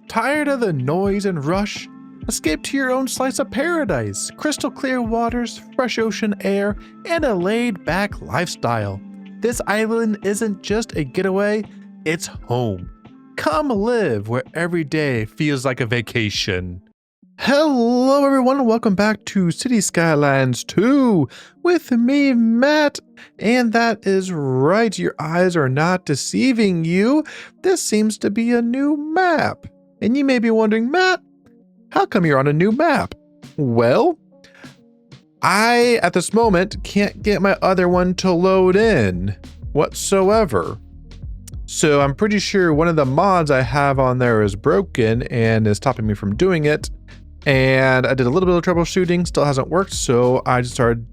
Tired of the noise and rush? Escape to your own slice of paradise, crystal clear waters, fresh ocean air, and a laid-back lifestyle. This island isn't just a getaway, it's home. Come live where every day feels like a vacation. Hello everyone, and welcome back to City Skylines 2 with me, Matt. And that is right, your eyes are not deceiving you. This seems to be a new map. And you may be wondering, Matt, how come you're on a new map? Well, I, at this moment, can't get my other one to load in whatsoever. So I'm pretty sure one of the mods I have on there is broken and is stopping me from doing it. And I did a little bit of troubleshooting, still hasn't worked, so I just started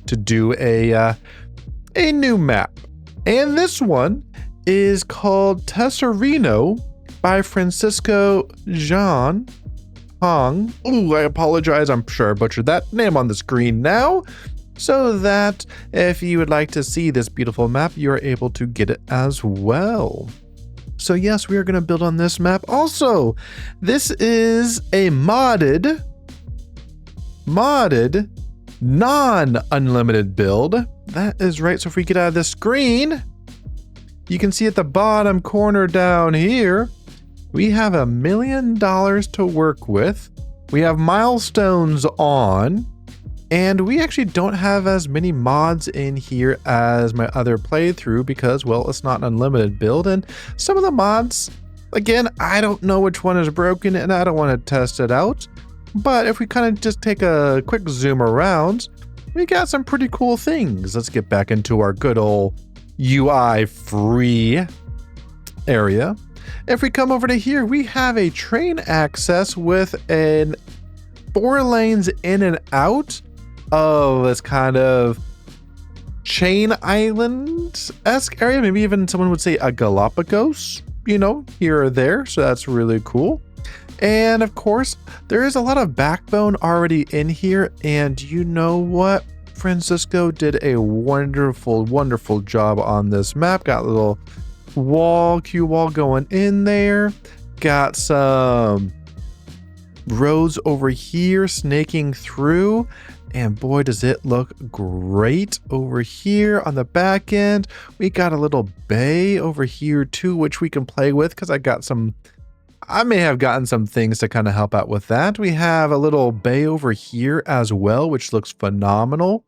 to do a new map. And this one is called Tesserino by Francisco Jean Hong. Ooh, I apologize, I'm sure I butchered that name on the screen now, so that if you would like to see this beautiful map, you're able to get it as well. So yes, we are going to build on this map. Also, this is a modded, non-unlimited build. That is right. So if we get out of this screen, you can see at the bottom corner down here, we have $1 million to work with. We have milestones on, and we actually don't have as many mods in here as my other playthrough because, well, it's not an unlimited build. And some of the mods, again, I don't know which one is broken and I don't want to test it out. But if we kind of just take a quick zoom around, we got some pretty cool things. Let's get back into our good old UI free area. If we come over to here, we have a train access with 4 lanes in and out of this kind of chain island-esque area. Maybe even someone would say a Galapagos, you know, here or there. So that's really cool. And of course, there is a lot of backbone already in here. And you know what? Francisco did a wonderful, wonderful job on this map. Got a little Q wall going in there. Got some roads over here snaking through. And boy, does it look great over here on the back end. We got a little bay over here too, which we can play with because I may have gotten some things to kind of help out with that. We have a little bay over here as well, which looks phenomenal.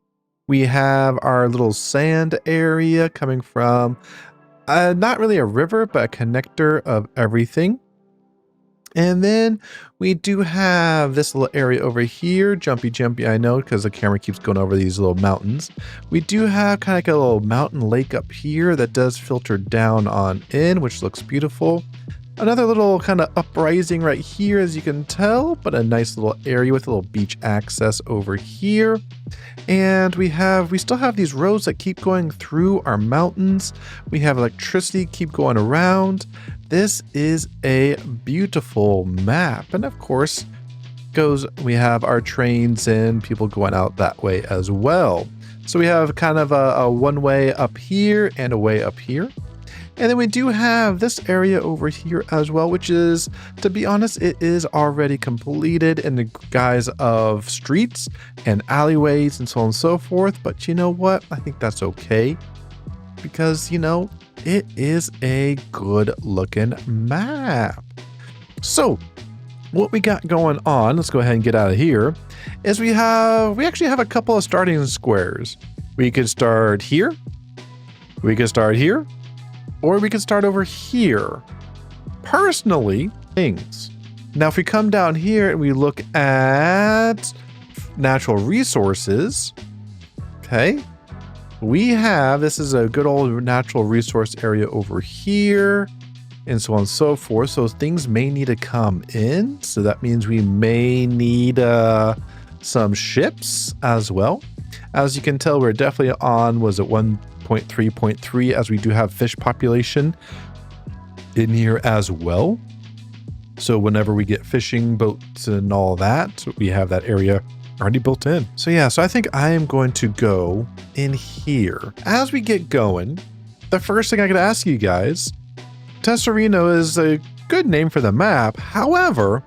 We have our little sand area coming from not really a river, but a connector of everything. And then we do have this little area over here, jumpy, I know, because the camera keeps going over these little mountains. We do have kind of like a little mountain lake up here that does filter down on in, which looks beautiful. Another little kind of uprising right here, as you can tell, but a nice little area with a little beach access over here. And we still have these roads that keep going through our mountains. We have electricity keep going around. This is a beautiful map. And of course, we have our trains and people going out that way as well. So we have kind of a one-way up here and a way up here. And then we do have this area over here as well, which is, to be honest, it is already completed in the guise of streets and alleyways and so on and so forth. But you know what? I think that's okay because, you know, it is a good looking map. So what we got going on, let's go ahead and get out of here, is we actually have a couple of starting squares. We could start here. We could start here. Or we could start over here. Personally, things. Now, if we come down here and we look at natural resources, okay, this is a good old natural resource area over here, and so on and so forth. So things may need to come in. So that means we may need some ships as well. As you can tell, we're definitely on, was it 1.3.3, as we do have fish population in here as well. So whenever we get fishing boats and all that, we have that area already built in. So yeah, so I think I am going to go in here. As we get going, the first thing I gotta ask you guys, Tesserino is a good name for the map. However,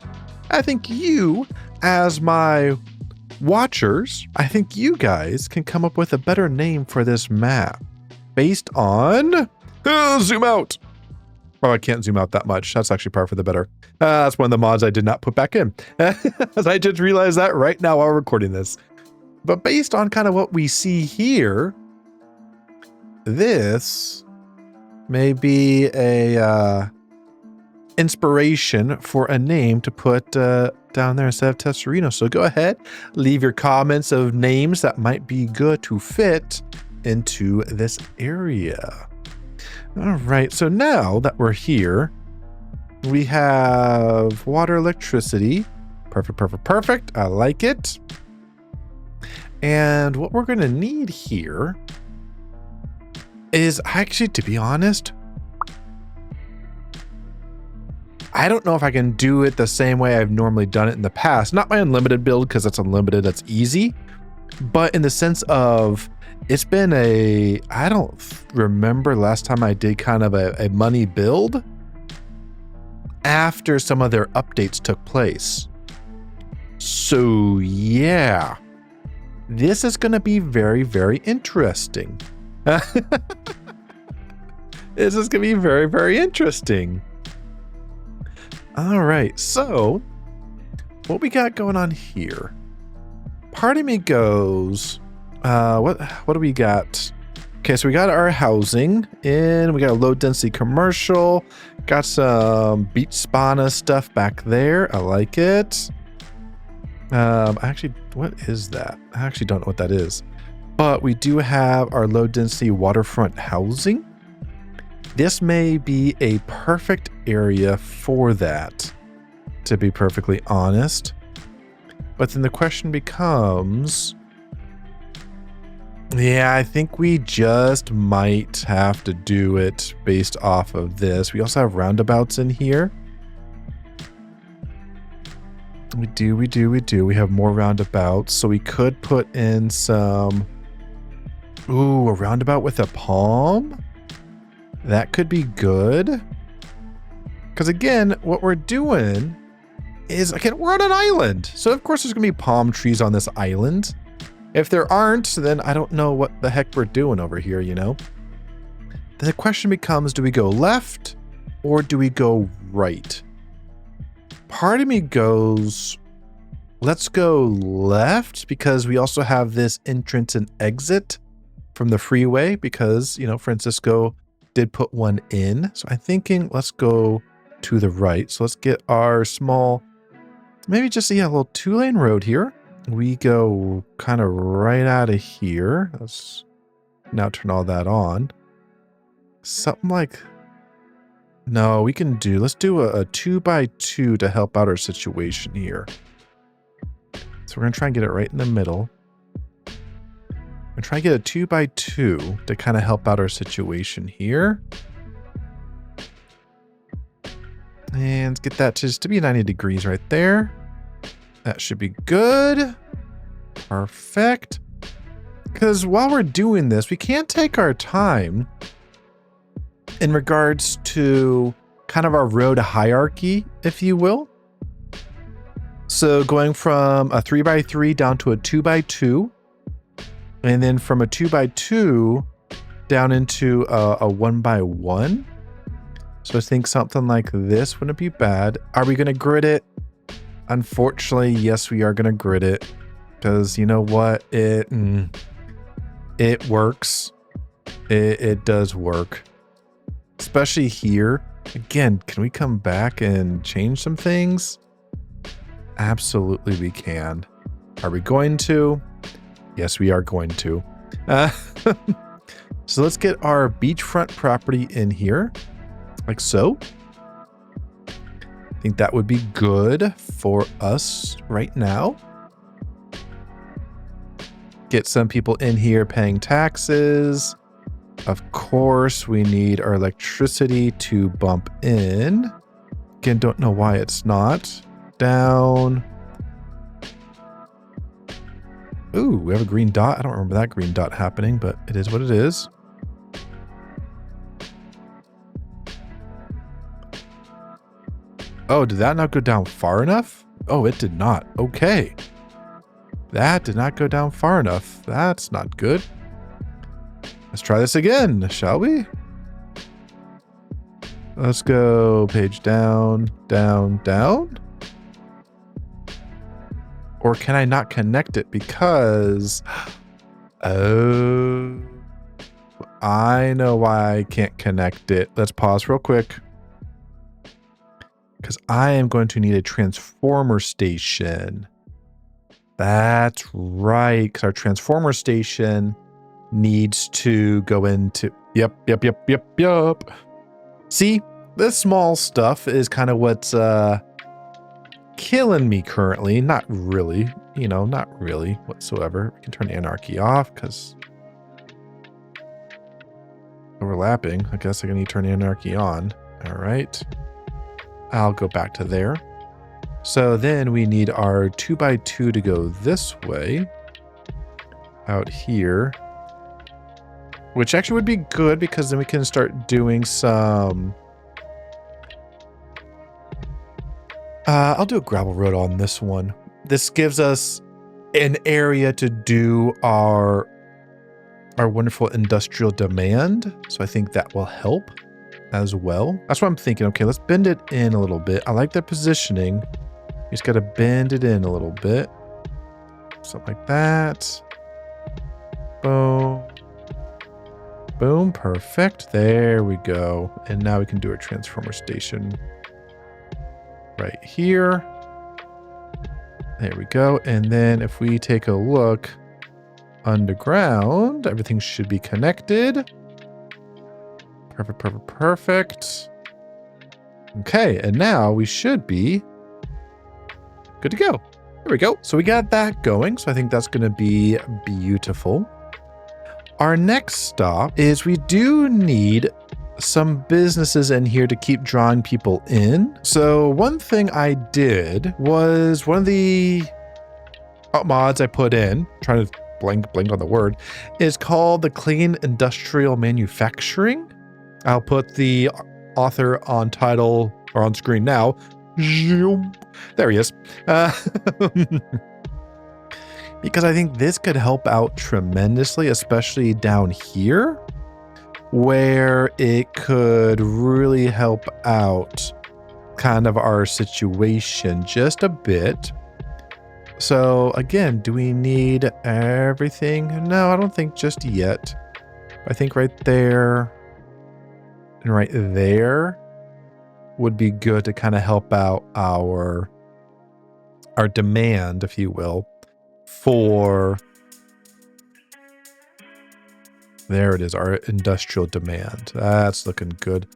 I think you, as my watchers, I think you guys can come up with a better name for this map based on zoom out. Oh, I can't zoom out that much. That's actually par for the better. That's one of the mods I did not put back in. As I just realized that right now while recording this. But based on kind of what we see here, this may be a inspiration for a name to put down there instead of Tesserino. So go ahead, leave your comments of names that might be good to fit into this area. All right, so now that we're here, we have water, electricity. Perfect, perfect, perfect. I like it. And what we're going to need here is actually, to be honest, I don't know if I can do it the same way I've normally done it in the past. Not my unlimited build, because that's unlimited, that's easy. But in the sense of, it's been I don't remember last time I did kind of a money build after some of their updates took place. So yeah, this is going to be very, very interesting. This is going to be very, very interesting. All right, so what we got going on here? Part of me goes, what do we got? Okay, so we got our housing in, we got a low density commercial, got some beach spawner stuff back there. I like it. Actually, what is that? I actually don't know what that is. But we do have our low density waterfront housing. This may be a perfect area for that, to be perfectly honest. But then the question becomes, yeah, I think we just might have to do it based off of this. We also have roundabouts in here. We do. We have more roundabouts. So we could put in some, ooh, a roundabout with a palm. That could be good. Because again, what we're doing is, again, we're on an island. So of course there's going to be palm trees on this island. If there aren't, then I don't know what the heck we're doing over here, you know? The question becomes, do we go left or do we go right? Part of me goes, let's go left, because we also have this entrance and exit from the freeway, because, you know, Francisco did put one in. So I'm thinking let's go to the right. So let's get our small, maybe just, yeah, a little 2-lane road here. We go kind of right out of here. Let's now turn all that on. Something like, no, we can do, let's do a 2x2 to help out our situation here. So we're going to try and get it right in the middle. I'm trying to get a 2x2 to kind of help out our situation here. And let's get that just to be 90 degrees right there. That should be good. Perfect. Because while we're doing this, we can't take our time in regards to kind of our road hierarchy, if you will. So going from a 3x3 down to a 2x2. And then from a 2x2 down into a 1x1. So I think something like this wouldn't be bad. Are we going to grid it? Unfortunately, yes, we are going to grid it. Because you know what? It works. It does work. Especially here. Again, can we come back and change some things? Absolutely we can. Are we going to? Yes, we are going to. So let's get our beachfront property in here, like so. I think that would be good for us right now. Get some people in here paying taxes. Of course, we need our electricity to bump in. Again, don't know why it's not. Down. Ooh, we have a green dot. I don't remember that green dot happening, but it is what it is. Oh, did that not go down far enough? Oh, it did not. Okay. That did not go down far enough. That's not good. Let's try this again, shall we? Let's go page down, down, down. Or can I not connect it because... Oh, I know why I can't connect it. Let's pause real quick. Because I am going to need a transformer station. That's right, because our transformer station needs to go into... Yep. See, this small stuff is kind of what's killing me currently. Not really, you know, not really whatsoever. We can turn Anarchy off because overlapping. I guess I need to turn Anarchy on. All right. I'll go back to there. So then we need our 2x2 to go this way out here, which actually would be good because then we can start doing some... I'll do a gravel road on this one. This gives us an area to do our wonderful industrial demand. So I think that will help as well. That's what I'm thinking. Okay, let's bend it in a little bit. I like that positioning. You just got to bend it in a little bit. Something like that. Boom. Boom. Perfect. There we go. And now we can do a transformer station right here. There we go. And then if we take a look underground, everything should be connected. Perfect. Okay, and now we should be good to go. There we go. So we got that going. So I think that's going to be beautiful. Our next stop is we do need some businesses in here to keep drawing people in. So one thing I did was one of the mods I put in, trying to blank on the word, is called the Clean Industrial Manufacturing. I'll put the author on title or on screen now. There he is. Because I think this could help out tremendously, especially down here, where it could really help out kind of our situation just a bit. So again, do we need everything? No, I don't think just yet. I think right there and right there would be good to kind of help out our demand, if you will, for... There it is, our industrial demand. That's looking good.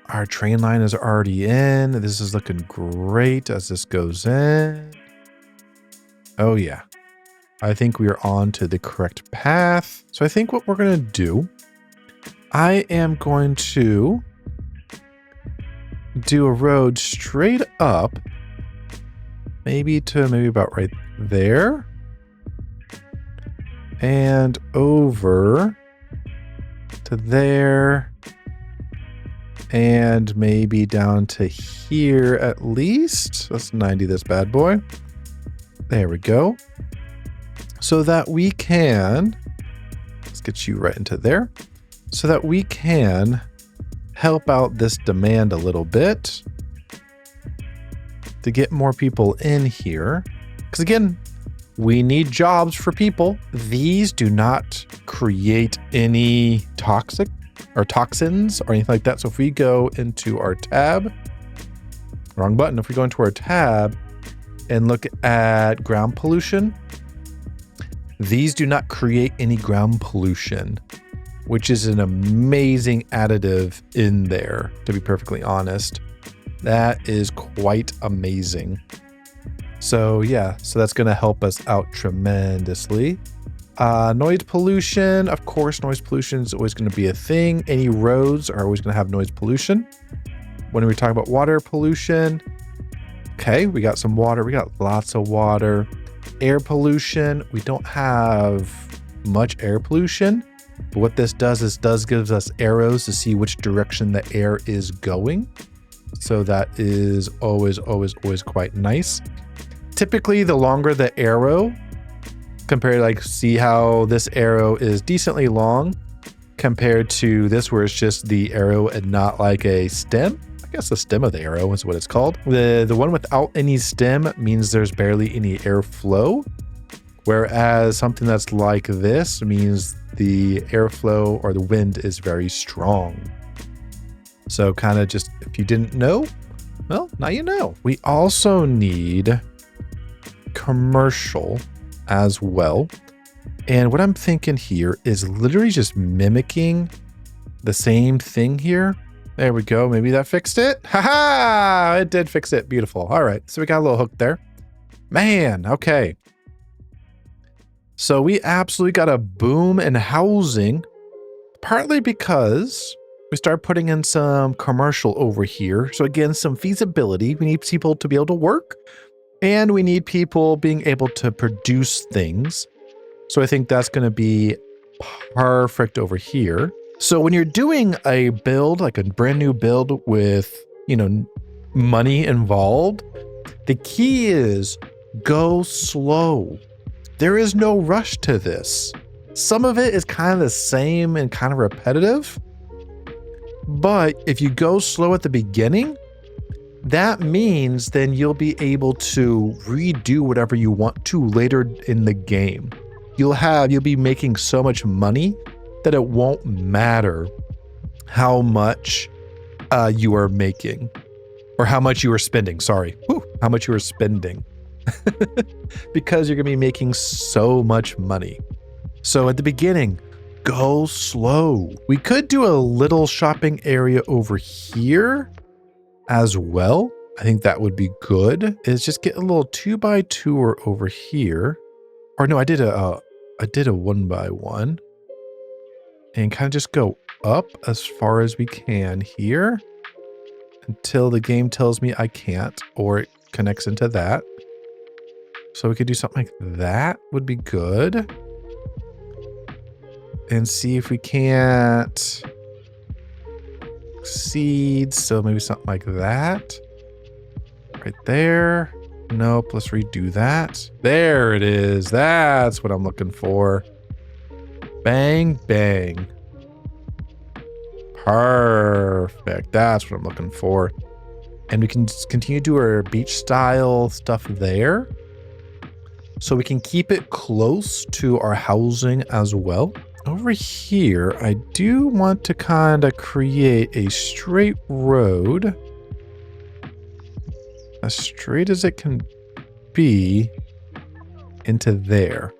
Our train line is already in. This is looking great as this goes in. Oh yeah. I think we are on to the correct path. So I think what we're going to do, I am going to do a road straight up, maybe about right there. And over to there. And maybe down to here at least. Let's 90 this bad boy. There we go. So that we can, let's get you right into there. So that we can help out this demand a little bit to get more people in here. Because again, we need jobs for people. These do not create any toxic or toxins or anything like that. So if we go into our tab, wrong button. If we go into our tab and look at ground pollution, these do not create any ground pollution, which is an amazing additive in there, to be perfectly honest. That is quite amazing. So yeah, so that's going to help us out tremendously. Noise pollution, of course, noise pollution is always going to be a thing. Any roads are always going to have noise pollution. When we talk about water pollution, okay, we got some water. We got lots of water. Air pollution, we don't have much air pollution. But what this does is gives us arrows to see which direction the air is going. So that is always quite nice. Typically, the longer the arrow, compared to like, see how this arrow is decently long compared to this where it's just the arrow and not like a stem. I guess the stem of the arrow is what it's called. The one without any stem means there's barely any airflow, whereas something that's like this means the airflow or the wind is very strong. So kind of just, if you didn't know, well, now you know. We also need commercial as well. And what I'm thinking here is literally just mimicking the same thing here. There we go. Maybe that fixed it. Haha! It did fix it. Beautiful. All right. So we got a little hook there. Man, okay. So we absolutely got a boom in housing, partly because we start putting in some commercial over here. So again, some feasibility. We need people to be able to work, and we need people being able to produce things. So I think that's going to be perfect over here. So when you're doing a build, like a brand new build with, you know, money involved, the key is go slow. There is no rush to this. Some of it is kind of the same and kind of repetitive. But if you go slow at the beginning, that means then you'll be able to redo whatever you want to later in the game. You'll be making so much money that it won't matter how much you are making, or how much you are spending. Sorry, how much you are spending, because you're gonna be making so much money. So at the beginning, go slow. We could do a little shopping area over here as well. I think that would be good. Is just get a little 2x2 over here. Or no, I did a 1x1. And kind of just go up as far as we can here until the game tells me I can't, or it connects into that. So we could do something like that would be good. And see if we can't seed. So maybe something like that. Right there. Nope, let's redo that. There it is. That's what I'm looking for. Bang, bang. Perfect. That's what I'm looking for. And we can just continue to do our beach style stuff there. So we can keep it close to our housing as well. Over here, I do want to kind of create a straight road. As straight as it can be into there.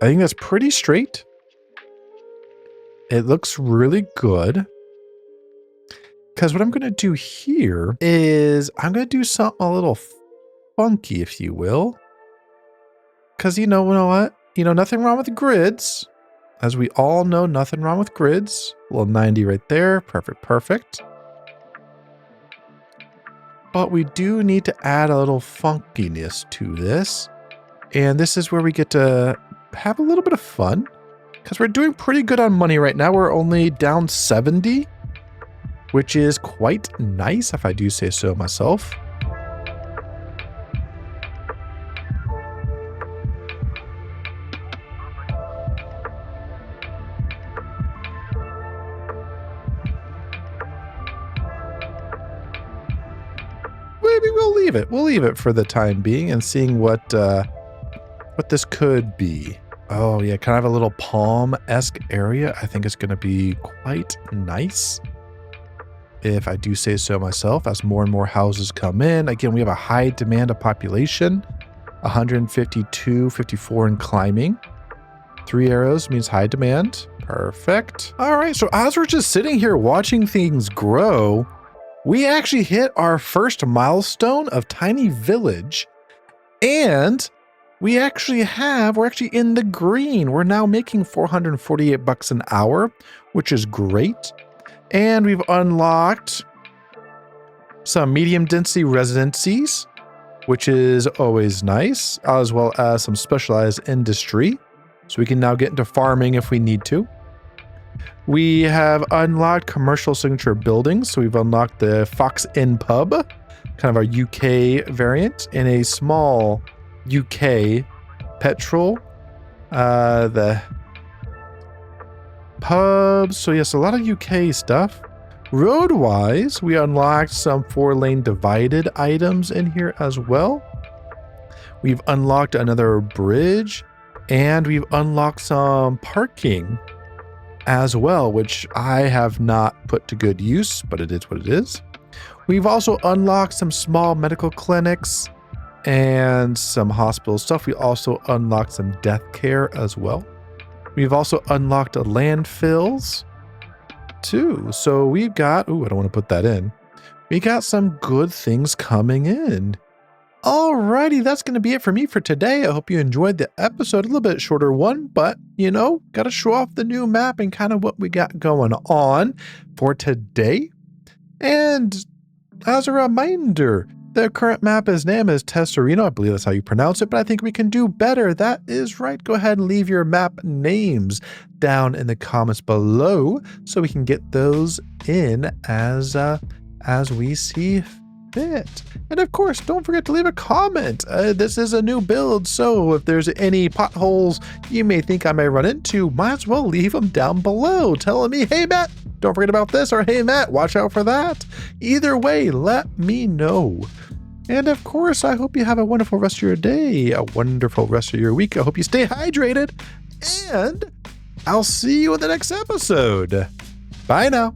I think that's pretty straight. It looks really good. Because what I'm going to do here is I'm going to do something a little funky, if you will. Because you know what? You know, nothing wrong with the grids. As we all know, nothing wrong with grids. A little 90 right there. Perfect, perfect. But we do need to add a little funkiness to this. And this is where we get to have a little bit of fun. Because we're doing pretty good on money right now. We're only down 70, which is quite nice, if I do say so myself. Maybe we'll leave it. We'll leave it for the time being and seeing what this could be. Oh yeah, kind of a little palm-esque area. I think it's going to be quite nice, if I do say so myself, as more and more houses come in. Again, we have a high demand of population, 152, 54 and climbing. 3 arrows means high demand. Perfect. All right, so as we're just sitting here watching things grow, we actually hit our first milestone of Tiny Village, and we're actually in the green. We're now making 448 bucks an hour, which is great. And we've unlocked some medium density residencies, which is always nice, as well as some specialized industry. So we can now get into farming if we need to. We have unlocked commercial signature buildings. So we've unlocked the Fox Inn Pub, kind of our UK variant, and a small UK petrol. The pubs. So yes, a lot of UK stuff. Road-wise, we unlocked some 4-lane divided items in here as well. We've unlocked another bridge, and we've unlocked some parking as well, which I have not put to good use, but it is what it is. We've also unlocked some small medical clinics and some hospital stuff. We also unlocked some death care as well. We've also unlocked landfills too. So we've got, ooh, I don't want to put that in. We got some good things coming in. Alrighty, that's going to be it for me for today. I hope you enjoyed the episode. A little bit shorter one, but you know, got to show off the new map and kind of what we got going on for today. And as a reminder, the current map name is Tesserino. I believe that's how you pronounce it, but I think we can do better. That is right. Go ahead and leave your map names down in the comments below so we can get those in as we see fit. And of course, don't forget to leave a comment. This is a new build, so if there's any potholes you may think I may run into, might as well leave them down below, telling me, hey Matt, don't forget about this, or hey Matt, watch out for that. Either way, let me know. And of course, I hope you have a wonderful rest of your day, a wonderful rest of your week. I hope you stay hydrated, and I'll see you in the next episode. Bye now.